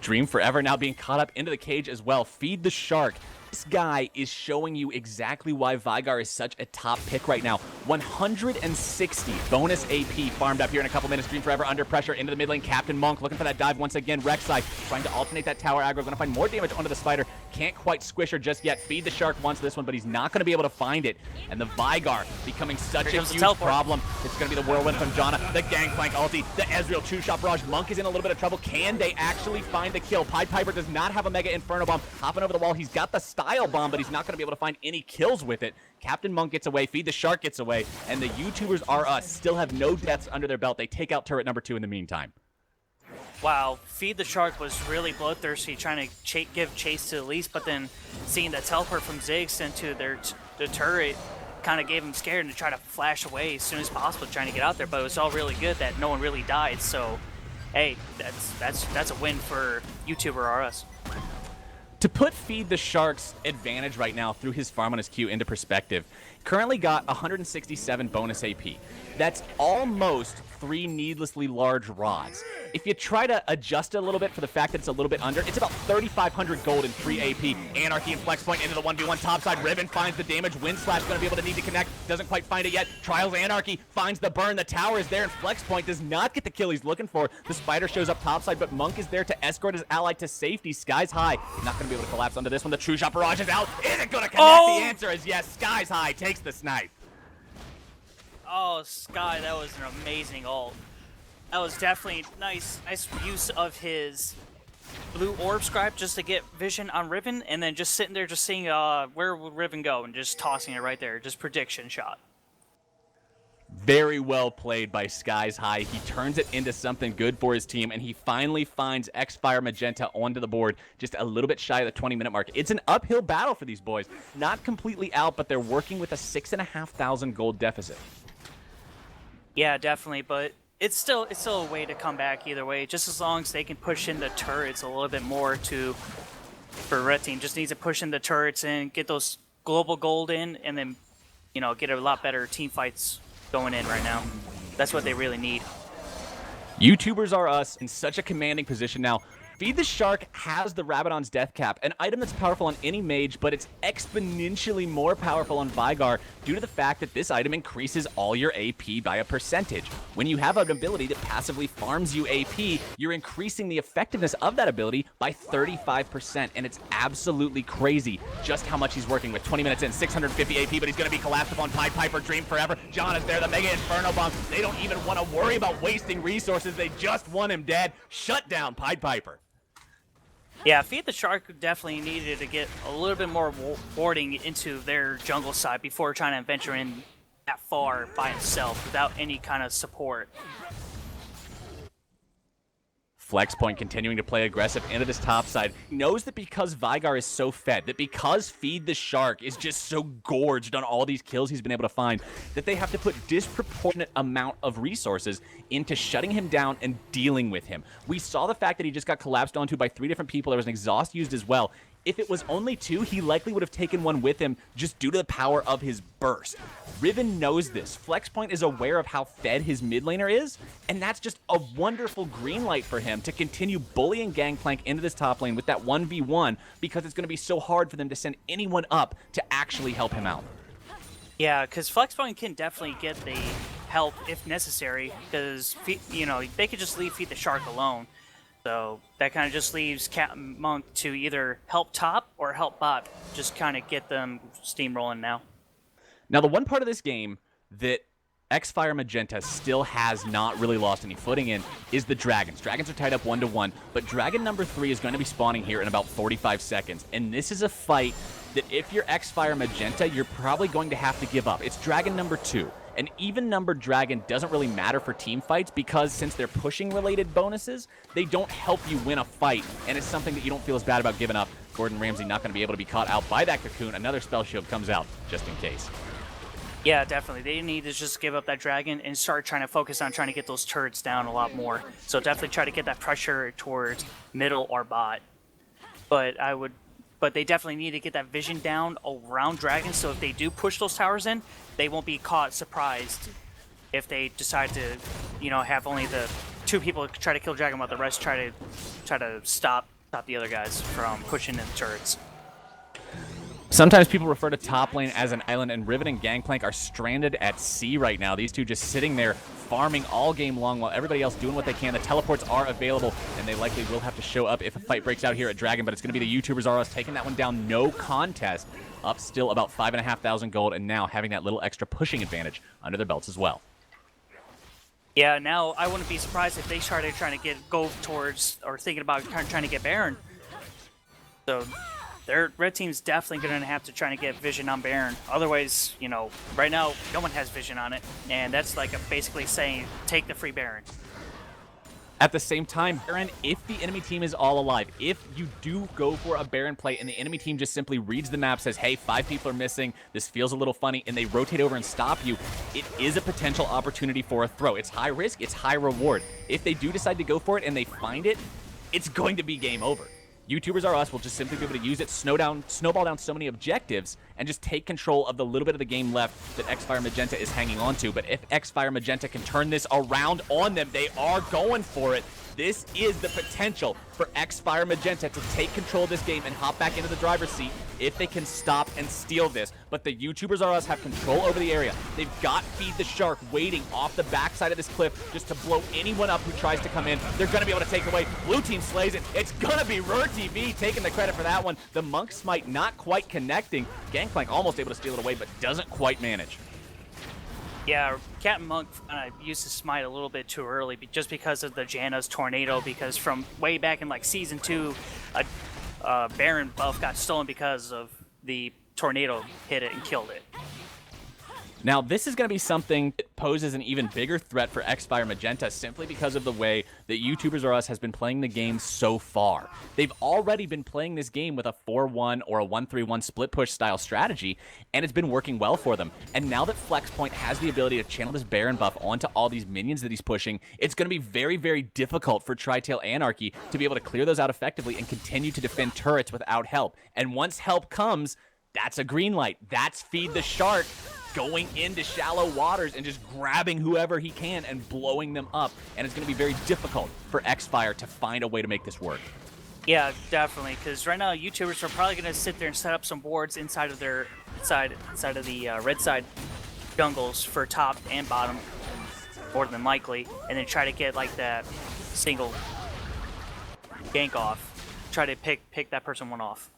Dream forever now being caught up into the cage as well. Feed the Shark. This guy is showing you exactly why Vigar is such a top pick right now. 160 bonus AP farmed up here in a couple minutes. Dream forever under pressure into the mid lane. Captain Monk looking for that dive once again. Rek'Sai trying to alternate that tower aggro. Going to find more damage onto the spider. Can't quite squish her just yet. Feed the Shark wants this one, but he's not going to be able to find it. And the Vigar becoming such a huge problem. It's going to be the whirlwind from Janna. The Gangplank ulti. The Ezreal two-shot barrage. Monk is in a little bit of trouble. Can they actually find the kill? Pied Piper does not have a Mega Inferno Bomb. Hopping over the wall. He's got the style bomb, but he's not going to be able to find any kills with it. Captain Monk gets away. Feed the Shark gets away. And the YouTubers R Us still have no deaths under their belt. They take out turret number 2 in the meantime. Wow, Feed the Shark was really bloodthirsty, trying to give chase to Elise, but then seeing the teleport from Ziggs into the turret kind of gave him scared and to try to flash away as soon as possible, trying to get out there. But it was all really good that no one really died. So, hey, that's a win for YouTuber R Us. To put Feed the Shark's advantage right now through his farm on his Q into perspective, currently got 167 bonus AP. That's almost 3 needlessly large rods. If you try to adjust it a little bit for the fact that it's a little bit under, it's about 3,500 gold and 3 AP. Anarchy and Flex Point into the 1v1 topside. Riven finds the damage. Windslash going to be able to need to connect. Doesn't quite find it yet. Trials Anarchy finds the burn. The tower is there, and Flex Point does not get the kill he's looking for. The spider shows up topside, but Monk is there to escort his ally to safety. Skies High not going to be able to collapse onto this one. The True Shot Barrage is out. Is it going to connect? The answer is yes. Skies High takes the snipe. Oh, Sky, that was an amazing ult. That was definitely nice use of his blue orb scribe just to get vision on Riven, and then just sitting there just seeing where would Riven go and just tossing it right there, just prediction shot. Very well played by Skies High. He turns it into something good for his team, and he finally finds XFire Magenta onto the board just a little bit shy of the 20-minute mark. It's an uphill battle for these boys. Not completely out, but they're working with a 6,500 gold deficit. Yeah, definitely, but it's still a way to come back either way. Just as long as they can push in the turrets a little bit more for Red Team. Just needs to push in the turrets and get those global gold in, and then, you know, get a lot better team fights going in right now. That's what they really need. YouTubers R Us in such a commanding position now. Feed the Shark has the Rabadon's Death Cap, an item that's powerful on any mage, but it's exponentially more powerful on Vigar due to the fact that this item increases all your AP by a percentage. When you have an ability that passively farms you AP, you're increasing the effectiveness of that ability by 35%, and it's absolutely crazy just how much he's working with. 20 minutes in, 650 AP, but he's going to be collapsed upon. Pied Piper, Dream forever. John is there, the Mega Inferno Bomb. They don't even want to worry about wasting resources. They just want him dead. Shut down Pied Piper. Yeah, Feed the Shark definitely needed to get a little bit more warding into their jungle side before trying to venture in that far by himself without any kind of support. Flex Point continuing to play aggressive into this top side. He knows that because Vigar is so fed, that because Feed the Shark is just so gorged on all these kills he's been able to find, that they have to put disproportionate amount of resources into shutting him down and dealing with him. We saw the fact that he just got collapsed onto by 3 different people. There was an exhaust used as well. If it was only 2, he likely would have taken one with him just due to the power of his burst. Riven knows this. Flex Point is aware of how fed his mid laner is, and that's just a wonderful green light for him to continue bullying Gangplank into this top lane with that 1v1, because it's going to be so hard for them to send anyone up to actually help him out. Yeah, because Flex Point can definitely get the help if necessary, because, you know, they could just leave Feed the Shark alone. So that kind of just leaves Captain Monk to either help top or help bot, just kind of get them steamrolling now. Now, the one part of this game that XFire Magenta still has not really lost any footing in is the Dragons. Dragons are tied up 1-1, but Dragon number 3 is going to be spawning here in about 45 seconds. And this is a fight that if you're XFire Magenta, you're probably going to have to give up. It's Dragon number 2. An even-numbered Dragon doesn't really matter for team fights because since they're pushing-related bonuses, they don't help you win a fight, and it's something that you don't feel as bad about giving up. Gordon Ramsay not going to be able to be caught out by that Cocoon. Another Spell Shield comes out just in case. Yeah, definitely. They need to just give up that Dragon and start trying to focus on trying to get those turrets down a lot more. So definitely try to get that pressure towards middle or bot. But they definitely need to get that vision down around Dragon, so if they do push those towers in, they won't be caught surprised if they decide to, have only the 2 people try to kill Dragon while the rest try to stop the other guys from pushing in the turrets. Sometimes people refer to top lane as an island, and Riven and Gangplank are stranded at sea right now. These two just sitting there farming all game long while everybody else doing what they can. The teleports are available, and they likely will have to show up if a fight breaks out here at Dragon, but it's going to be the YouTubers R Us taking that one down, no contest. Up still about 5,500 gold, and now having that little extra pushing advantage under their belts as well. Yeah, now I wouldn't be surprised if they started trying to go towards or thinking about trying to get Baron. So their red team's definitely going to have to try to get vision on Baron. Otherwise, right now no one has vision on it, and that's like basically saying take the free Baron. At the same time, Baron, if the enemy team is all alive, if you do go for a Baron play and the enemy team just simply reads the map, says, hey, 5 people are missing, this feels a little funny, and they rotate over and stop you, it is a potential opportunity for a throw. It's high risk, it's high reward. If they do decide to go for it and they find it, it's going to be game over. YouTubers R Us will just simply be able to use it, snowball down so many objectives, and just take control of the little bit of the game left that XFire Magenta is hanging on to. But if XFire Magenta can turn this around on them, they are going for it. This is the potential for XFire Magenta to take control of this game and hop back into the driver's seat if they can stop and steal this. But the YouTubers R Us have control over the area. They've got Feed the Shark waiting off the backside of this cliff just to blow anyone up who tries to come in. They're going to be able to take away. Blue team slays it. It's going to be RurTV taking the credit for that one. The Monk Smite not quite connecting. Gangplank almost able to steal it away, but doesn't quite manage. Yeah, Captain Monk used to smite a little bit too early just because of the Janna's tornado, because from way back in like Season 2, a Baron buff got stolen because of the tornado hit it and killed it. Now, this is going to be something that poses an even bigger threat for XFire Magenta simply because of the way that YouTubers R Us has been playing the game so far. They've already been playing this game with a 4-1 or a 1-3-1 split push style strategy, and it's been working well for them. And now that Flexpoint has the ability to channel this Baron buff onto all these minions that he's pushing, it's going to be very, very difficult for Tri-Tail Anarchy to be able to clear those out effectively and continue to defend turrets without help. And once help comes, that's a green light. That's Feed the Shark going into shallow waters and just grabbing whoever he can and blowing them up. And it's going to be very difficult for XFire to find a way to make this work. Yeah, definitely, because right now YouTubers are probably going to sit there and set up some boards inside of their side of the red side jungles for top and bottom, more than likely, and then try to get like that single gank off. Try to pick that person one off.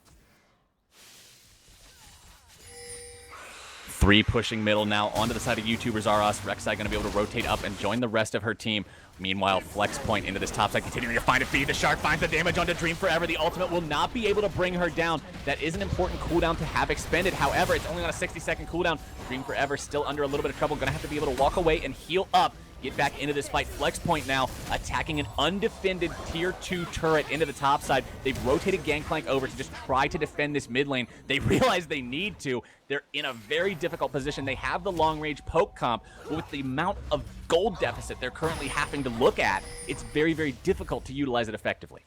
3 pushing middle now onto the side of YouTubers R Us. Rek'Sai going to be able to rotate up and join the rest of her team. Meanwhile, Flexpoint into this top side, continuing to find a feed. The Shark finds the damage onto Dream Forever. The ultimate will not be able to bring her down. That is an important cooldown to have expended. However, it's only on a 60-second cooldown. Dream Forever still under a little bit of trouble. Going to have to be able to walk away and heal up. Get back into this fight. Flexpoint now attacking an undefended tier 2 turret into the top side. They've rotated Gangplank over to just try to defend this mid lane. They realize they need to. They're in a very difficult position. They have the long-range poke comp, but with the amount of gold deficit they're currently having to look at, it's very, very difficult to utilize it effectively.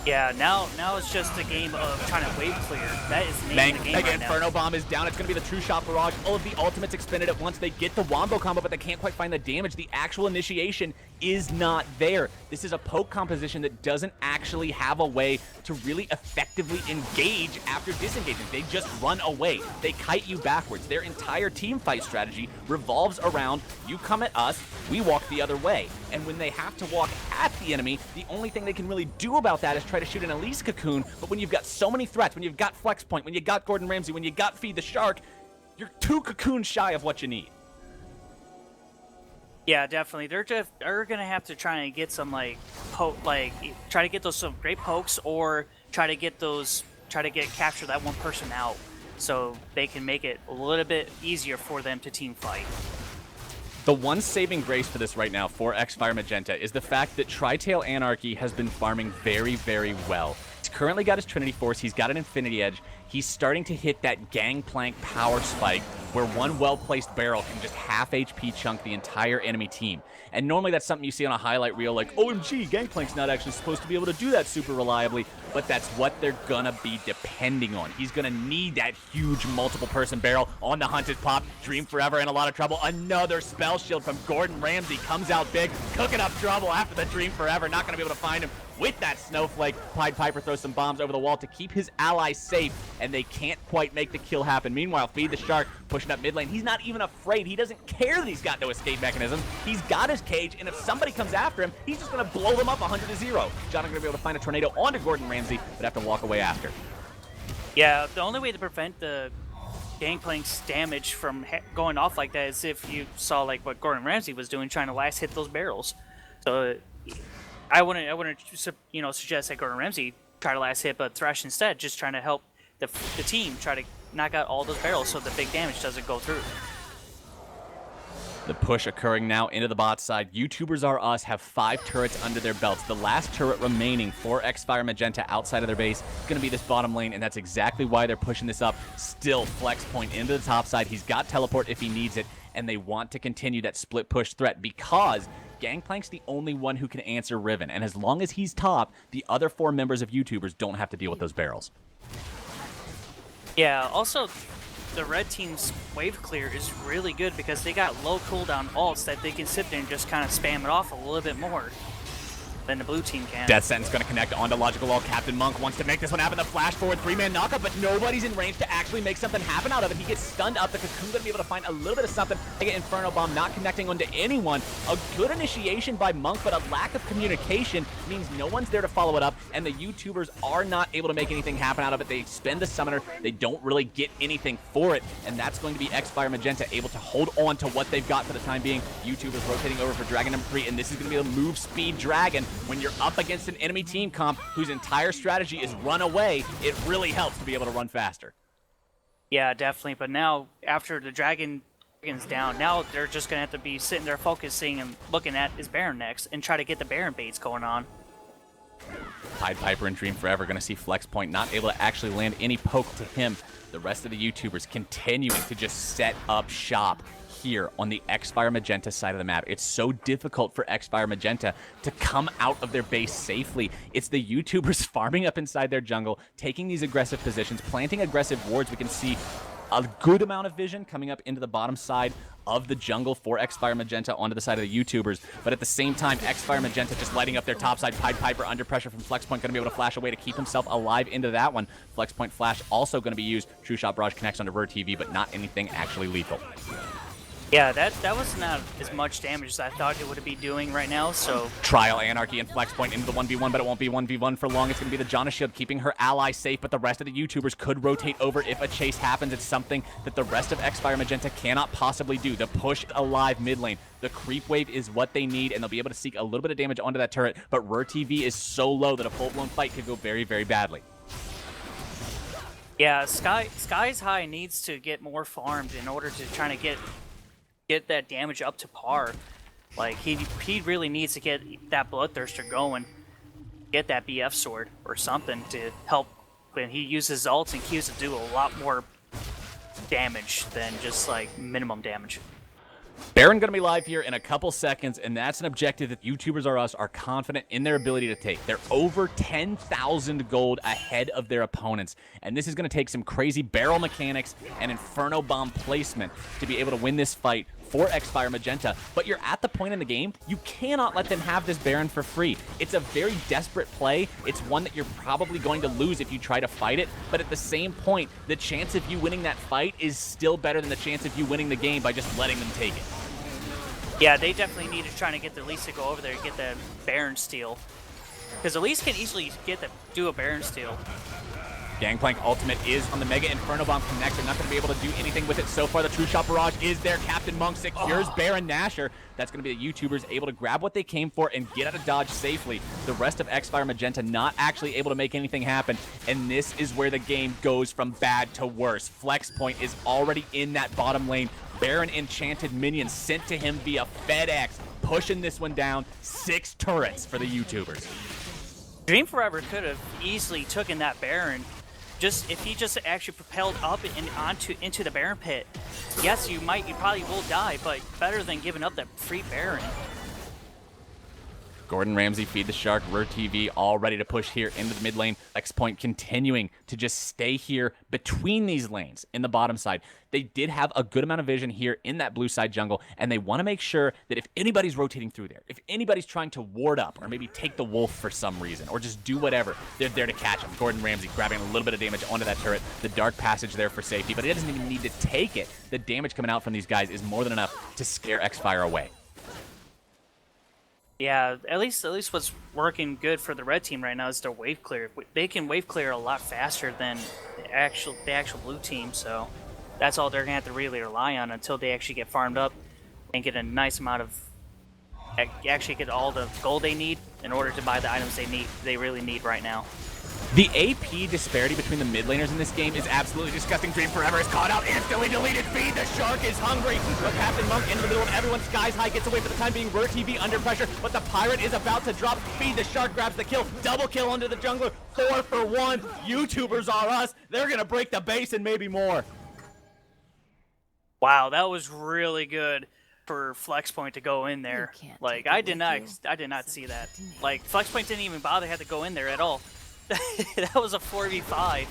Yeah, now it's just a game of trying to wave clear. That is the name of the game right now. Inferno Bomb is down. It's going to be the True Shot Barrage. All of the ultimates expended at once. They get the Wombo combo, but they can't quite find the damage. The actual initiation is not there. This is a poke composition that doesn't actually have a way to really effectively engage after disengaging. They just run away. They kite you backwards. Their entire team fight strategy revolves around you come at us, we walk the other way. And when they have to walk at the enemy, the only thing they can really do about that is try to shoot an Elise Cocoon. But when you've got so many threats, when you've got Flex Point, when you got Gordon Ramsay, when you got Feed the Shark, you're 2 cocoons shy of what you need. Yeah, definitely. They're gonna have to try and get some try to get those some great pokes, or try to capture that one person out, so they can make it a little bit easier for them to team fight. The one saving grace for this right now for XFire Magenta is the fact that Tri-Tail Anarchy has been farming very, very well. He's currently got his Trinity Force, he's got an Infinity Edge, he's starting to hit that Gangplank power spike where one well-placed barrel can just half HP chunk the entire enemy team. And normally that's something you see on a highlight reel like, OMG, Gangplank's not actually supposed to be able to do that super reliably, but that's what they're gonna be depending on. He's gonna need that huge multiple-person barrel. On the hunt is Pop, Dream Forever in a lot of trouble. Another spell shield from Gordon Ramsay comes out big, cooking up trouble after the Dream Forever. Not gonna be able to find him with that Snowflake. Pied Piper throws some bombs over the wall to keep his allies safe, and they can't quite make the kill happen. Meanwhile, Feed the Shark pushing up mid lane. He's not even afraid. He doesn't care that he's got no escape mechanism. He's got his cage, and if somebody comes after him, he's just going to blow them up 100-0. John is going to be able to find a tornado onto Gordon Ramsay, but have to walk away after. Yeah, the only way to prevent the Gangplank's damage from going off like that is if you saw like what Gordon Ramsay was doing, trying to last hit those barrels. So I wouldn't suggest that Gordon Ramsay try to last hit, but Thresh instead, just trying to help the team try to knock out all those barrels so the big damage doesn't go through. The push occurring now into the bot side. YouTubers R Us have 5 turrets under their belts. The last turret remaining for XFire Magenta outside of their base is going to be this bottom lane, and that's exactly why they're pushing this up. Still Flex Point into the top side. He's got teleport if he needs it, and they want to continue that split push threat because Gangplank's the only one who can answer Riven, and as long as he's top, the other 4 members of YouTubers don't have to deal with those barrels. Yeah, also, the red team's wave clear is really good because they got low cooldown ults that they can sit there and just kind of spam it off a little bit more than the blue team can. Death Sentence going to connect onto Logical Wall. Captain Monk wants to make this one happen. The flash forward 3-man knockup, but nobody's in range to actually make something happen out of it. He gets stunned up. The Cocoon's going to be able to find a little bit of something. They get Inferno Bomb, not connecting onto anyone. A good initiation by Monk, but a lack of communication means no one's there to follow it up, and the YouTubers are not able to make anything happen out of it. They spend the Summoner. They don't really get anything for it, and that's going to be XFire Magenta able to hold on to what they've got for the time being. YouTubers rotating over for Dragon number 3, and this is going to be a move speed Dragon. When you're up against an enemy team comp whose entire strategy is run away, it really helps to be able to run faster. Yeah, definitely. But now, after the Dragon's down, now they're just going to have to be sitting there focusing and looking at his Baron next and try to get the Baron baits going on. Pied Piper and Dream Forever going to see Flex Point not able to actually land any poke to him. The rest of the YouTubers continuing to just set up shop here on the XFire Magenta side of the map. It's so difficult for XFire Magenta to come out of their base safely. It's the YouTubers farming up inside their jungle, taking these aggressive positions, planting aggressive wards. We can see a good amount of vision coming up into the bottom side of the jungle for XFire Magenta onto the side of the YouTubers, but at the same time, XFire Magenta just lighting up their top side. Pied Piper under pressure from Flex Point, going to be able to flash away to keep himself alive into that one. Flex Point flash also going to be used. True Shot Barrage connects onto Vert TV, but not anything actually lethal. Yeah, that was not as much damage as I thought it would be doing right now, so... Trial Anarchy and Flex Point into the 1v1, but it won't be 1v1 for long. It's going to be the Janna Shield keeping her ally safe, but the rest of the YouTubers could rotate over if a chase happens. It's something that the rest of XFire Magenta cannot possibly do. The push alive mid lane. The creep wave is what they need, and they'll be able to seek a little bit of damage onto that turret, but Rur TV is so low that a full-blown fight could go very, very badly. Yeah, Sky's High needs to get more farmed in order to try to get that damage up to par. Like, he really needs to get that Bloodthirster going, get that BF sword or something to help when he uses ults and Qs to do a lot more damage than just like minimum damage. Baron going to be live here in a couple seconds, and that's an objective that YouTubers R Us are confident in their ability to take. They're over 10,000 gold ahead of their opponents, and this is going to take some crazy barrel mechanics and Inferno Bomb placement to be able to win this fight for XFire Magenta, but you're at the point in the game, you cannot let them have this Baron for free. It's a very desperate play. It's one that you're probably going to lose if you try to fight it, but at the same point, the chance of you winning that fight is still better than the chance of you winning the game by just letting them take it. Yeah, they definitely need to try to get the Elise to go over there and get the Baron steal. Because Elise can easily do a Baron steal. Gangplank ultimate is on the Mega Inferno Bomb Connect. They're not going to be able to do anything with it so far. The True Shot Barrage is there. Captain Monk secures Baron Nashor. That's going to be the YouTubers able to grab what they came for and get out of dodge safely. The rest of XFire Magenta not actually able to make anything happen. And this is where the game goes from bad to worse. Flex Point is already in that bottom lane. Baron Enchanted minions sent to him via FedEx, pushing this one down. 6 turrets for the YouTubers. Dream Forever could have easily taken that Baron. If he just actually propelled up and into the Baron pit. Yes, you probably will die, but better than giving up that free Baron. Gordon Ramsay, Feed the Shark, TV all ready to push here into the mid lane. X Point continuing to just stay here between these lanes in the bottom side. They did have a good amount of vision here in that blue side jungle, and they want to make sure that if anybody's rotating through there, if anybody's trying to ward up or maybe take the wolf for some reason or just do whatever, they're there to catch him. Gordon Ramsay grabbing a little bit of damage onto that turret. The Dark Passage there for safety, but he doesn't even need to take it. The damage coming out from these guys is more than enough to scare XFire away. Yeah, at least what's working good for the red team right now is their wave clear. They can wave clear a lot faster than the actual blue team, so that's all they're gonna have to really rely on until they actually get farmed up and get a nice amount of actually get all the gold they need in order to buy the items they really need right now. The AP disparity between the mid laners in this game is absolutely disgusting. Dream Forever is caught out, instantly deleted. Feed the Shark is hungry. But Captain Monk in the middle of everyone. Skies High gets away for the time being. TV under pressure, but the Pirate is about to drop. Feed the Shark grabs the kill. Double kill onto the jungler. 4 for 1. YouTubers are us. They're going to break the base and maybe more. Wow, that was really good for Flex Point to go in there. Like, I did not see that. Like, Flex Point didn't even bother had to go in there at all. That was a 4v5.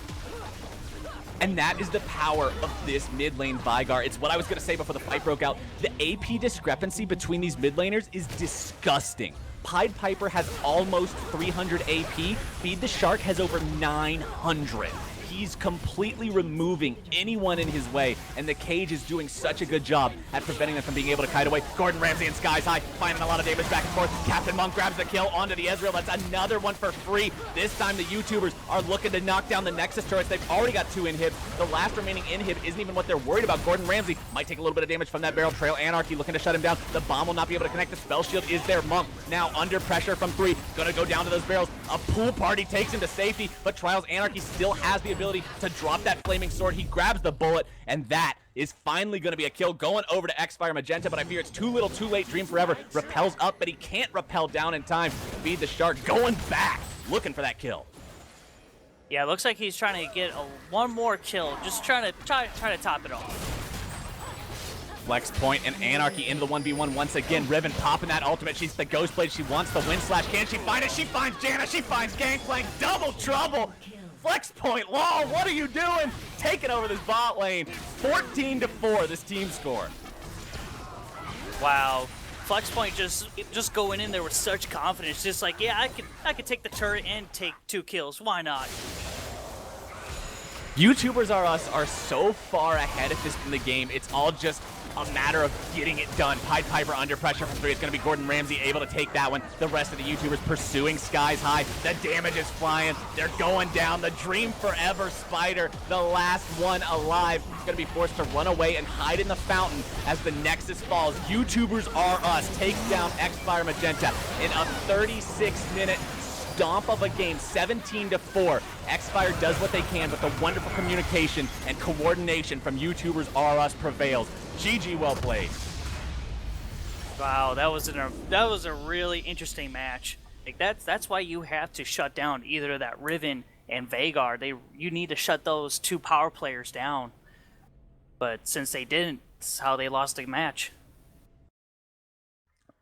And that is the power of this mid lane Vigar. It's what I was going to say before the fight broke out. The AP discrepancy between these mid laners is disgusting. Pied Piper has almost 300 AP. Feed the Shark has over 900. He's completely removing anyone in his way, and the Cage is doing such a good job at preventing them from being able to kite away. Gordon Ramsay and Skies High finding a lot of damage back and forth. Captain Monk grabs the kill onto the Ezreal. That's another one for free. This time the YouTubers are looking to knock down the Nexus turrets. They've already got 2 inhibs. The last remaining inhib isn't even what they're worried about. Gordon Ramsay might take a little bit of damage from that barrel. Trail Anarchy looking to shut him down. The bomb will not be able to connect. The spell shield is there. Monk now under pressure from 3. Gonna go down to those barrels. A pool party takes him to safety, but Trials Anarchy still has the ability to drop that flaming sword. He grabs the bullet, and that is finally going to be a kill going over to XFire Magenta, but I fear it's too little too late. Dream Forever repels up, but he can't repel down in time. Feed the Shark going back, looking for that kill. Yeah, it looks like he's trying to get one more kill, just trying to top it off. Flex Point and Anarchy into the 1v1 once again. Riven popping that ultimate. She's the Ghost Blade. She wants the Wind Slash. Can she find it? She finds Janna. She finds Gangplank. Double trouble. Flex Point, LOL, what are you doing? Taking over this bot lane. 14-4, this team score. Wow. Flex Point just going in there with such confidence. Just like, yeah, I could take the turret and take 2 kills. Why not? YouTubers are us are so far ahead at this in the game. It's all just a matter of getting it done. Pied Piper under pressure from 3. It's going to be Gordon Ramsay able to take that one. The rest of the YouTubers pursuing Skies High. The damage is flying. They're going down. The Dream Forever Spider, the last one alive, is going to be forced to run away and hide in the fountain as the Nexus falls. YouTubers are us takes down XFire Magenta in a 36-minute stomp of a game, 17-4. XFire does what they can, but the wonderful communication and coordination from YouTubers are us prevails. GG, well played. Wow, that was a really interesting match. Like that's why you have to shut down either that Riven and Veigar. You need to shut those 2 power players down. But since they didn't, that's how they lost the match.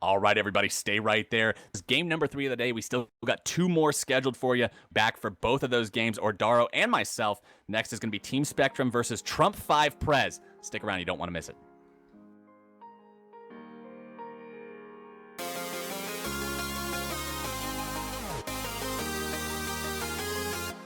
All right, everybody, stay right there. This is game number 3 of the day. We still got 2 more scheduled for you. Back for both of those games, Ordaro and myself. Next is going to be Team Spectrum versus Trump 5 Prez. Stick around, you don't want to miss it.